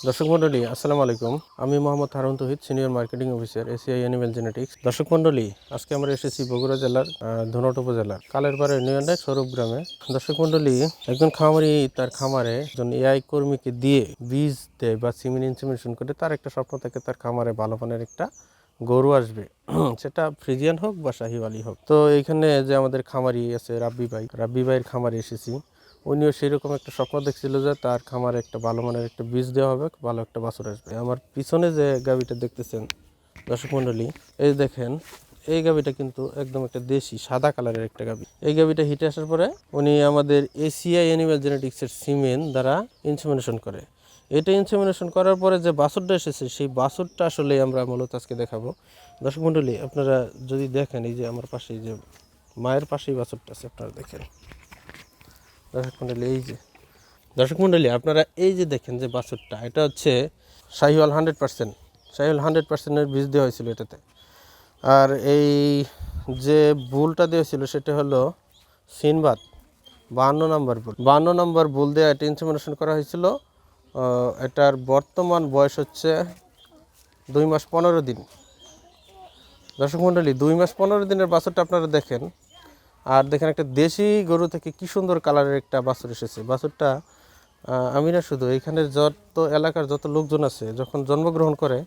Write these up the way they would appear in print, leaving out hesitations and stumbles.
দর্শক মণ্ডলী আসসালামু আলাইকুম। আমি Mohammad Harun Tauhid, senior marketing officer, ACI animal genetics. দর্শক মণ্ডলী, আজকে আমরা এসেছি বগুড়া জেলার ধুনট উপজেলার কালেরপাড়া ইউনিয়নের স্বরূপ গ্রামে। দর্শক মণ্ডলী, একজন খামারি তার খামারে একজন এআই কর্মীকে দিয়ে বীজ দেয় বা সিমেন্ট ইনসেমিনেশন করে তার একটা স্বপ্ন থাকে তার খামারে ভালো মানের একটা গরু আসবে, সেটা ফ্রিজিয়ান হোক বা শাহিওয়ালি হোক। তো এইখানে যে আমাদের খামারি আছে রাব্বি ভাইয়ের খামারে এসেছি। উনিও সেরকম একটা স্বপ্ন দেখছিল যে তার খামারে একটা ভালো মানের একটা বীজ দেওয়া হবে, ভালো একটা বাছুর আসবে। আমার পিছনে যে গাভীটা দেখতেছেন দর্শক মণ্ডলী, এই দেখেন, এই গাভীটা কিন্তু একদম একটা দেশি সাদা কালারের একটা গাভী। এই গাভীটা হিটে আসার পরে উনি আমাদের এসিআই অ্যানিম্যাল জেনেটিক্সের সিমেন্ট দ্বারা ইনসেমিনেশন করে। এটা ইনসেমিনেশন করার পরে যে বাছুরটা এসেছে সেই বাছুরটা আসলে আমরা মূলত আজকে দেখাবো। দর্শক মণ্ডলী, আপনারা যদি দেখেন, এই যে আমার পাশে যে মায়ের পাশেই বাছুরটা আছে, আপনারা দেখেন। দর্শক মণ্ডলী, আপনারা এই যে দেখেন যে বাছুরটা, এটা হচ্ছে শাহিওয়াল 100%। শাহিওয়াল 100%-এর বীজ দেওয়া হয়েছিল এটাতে। আর এই যে বুলটা দেওয়া ছিল সেটা হলো সিনবাদ 52 নম্বর বুল। 52 নম্বর বুল দিয়ে এটা ইনসেমিনেশন করা হয়েছিল। এটার বর্তমান বয়স হচ্ছে 2 মাস 15 দিন। দর্শক মণ্ডলী, 2 মাস 15 দিনের বাছুরটা আপনারা দেখেন। আর দেখেন, একটা দেশি গরু থেকে কি সুন্দর কালারের একটা বাছুর এসেছে। বাছুরটা আমি না শুধু, এখানের যত এলাকার যত লোকজন আছে, যখন জন্মগ্রহণ করে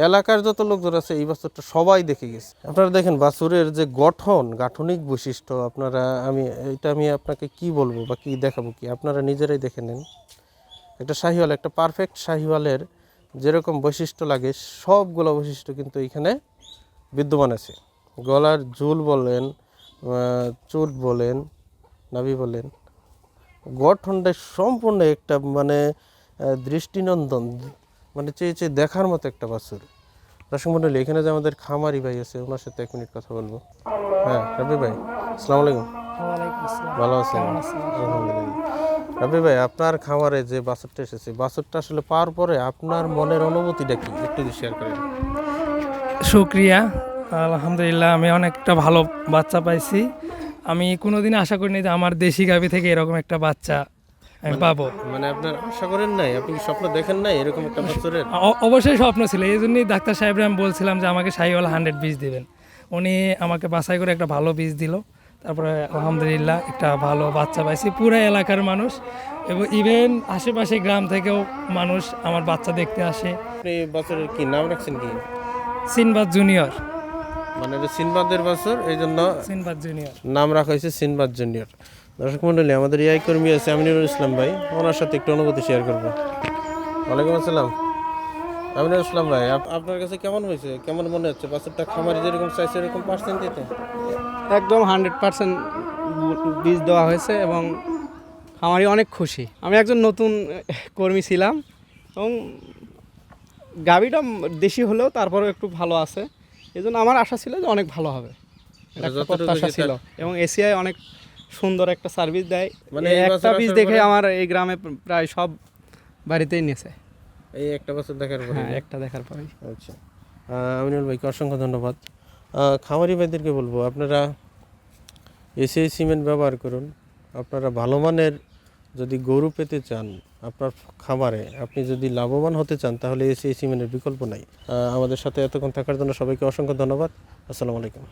এলাকার যত লোকজন আছে এই বাছুরটা সবাই দেখে গেছে। আপনারা দেখেন বাছুরের যে গাঠনিক বৈশিষ্ট্য, আমি আপনাকে কি বলবো বা কি দেখাবো, কি আপনারা নিজেরাই দেখে নেন। একটা শাহিওয়াল, একটা পারফেক্ট শাহিওয়ালের যেরকম বৈশিষ্ট্য লাগে সবগুলো বৈশিষ্ট্য কিন্তু এখানে বিদ্যমান আছে। গলার ঝুল বলেন, চুট বলেন, নাভি বলেন, গঠনটা সম্পূর্ণ একটা দৃষ্টিনন্দন, চেয়ে চেয়ে দেখার মতো একটা বাছুর। দর্শক মণ্ডলী, এখানে যে আমাদের খামারি ভাই আছে ওনার সাথে 1 মিনিট কথা বলবো। হ্যাঁ রাব্বি ভাই, আসসালামু আলাইকুম। ভালো আছেন? আলহামদুলিল্লাহ। রাব্বি ভাই, আপনার খামারে যে বাছুরটা এসেছে, বাছুরটা আসলে পাওয়ার পরে আপনার মনের অনুভূতিটা কি, একটু শেয়ার করেন। শুক্রিয়া, আলহামদুলিল্লাহ। আমি অনেকটা ভালো বাচ্চা পাইছি। আমি কোনোদিন আশা করিনি যে আমার দেশি গাভী থেকে এরকম একটা বাচ্চা আমি পাবো। আপনার আশা করেন নাই? আপনি কি স্বপ্ন দেখেন নাই এরকম একটা বাছুরের? অবশ্যই স্বপ্ন ছিল, এই জন্যই ডাক্তার সাহেবরা আমি বলছিলাম যে আমাকে শাহিওয়াল 100 বীজ দেবেন। উনি আমাকে বাছাই করে একটা ভালো বীজ দিল। তারপরে আলহামদুলিল্লাহ একটা ভালো বাচ্চা পাইছি। পুরো এলাকার মানুষ এবং ইভেন আশেপাশে গ্রাম থেকেও মানুষ আমার বাচ্চা দেখতে আসে। আপনি বাছুরের কি নাম রাখছেন? কি সিনবাদ জুনিয়র, সিনবাদের বাছুর, এই জন্য সিনবাদ জুনিয়র নাম রাখা হয়েছে সিনবাদ জুনিয়র। দর্শক মণ্ডলী, আমাদের এআই কর্মী আছে আমিনুল ইসলাম ভাই, ওনার সাথে একটু অনুভূতি শেয়ার করবো। ওয়ালাইকুম আসসালাম। আমিনুল ইসলাম ভাই, আপনার কাছে কেমন হয়েছে, কেমন মনে হচ্ছে বাছুরটা? খামারি যেরকম চাইছে এরকম পার্সেন্ট দিতে একদম 100% বীজ দেওয়া হয়েছে এবং খামারি অনেক খুশি। আমি একজন নতুন কর্মী ছিলাম এবং গাভীটা দেশি হলেও তারপরেও একটু ভালো আছে, এই জন্য আমার আশা ছিল যে অনেক ভালো হবে, এটা একটা প্রত্যাশা ছিল। এবং এসিআই অনেক সুন্দর একটা সার্ভিস দেয়, একটা বীজ দেখে আমার এই গ্রামে প্রায় সব বাড়িতেই নিয়েছে। এই একটা বছর দেখার পরে? হ্যাঁ, একটা দেখার পরেই। আচ্ছা, আমিনুল ভাইকে অসংখ্য ধন্যবাদ। খামারি ভাইদেরকে বলবো, আপনারা এসিআই সিমেন্ট ব্যবহার করুন। আপনারা ভালো মানের যদি গরু পেতে চান আপনার খামারে, আপনি যদি লাভবান হতে চান, তাহলে এসিআই সিমেন্টের বিকল্প নাই। আমাদের সাথে এতক্ষণ থাকার জন্য সবাইকে অসংখ্য ধন্যবাদ। আসসালামু আলাইকুম।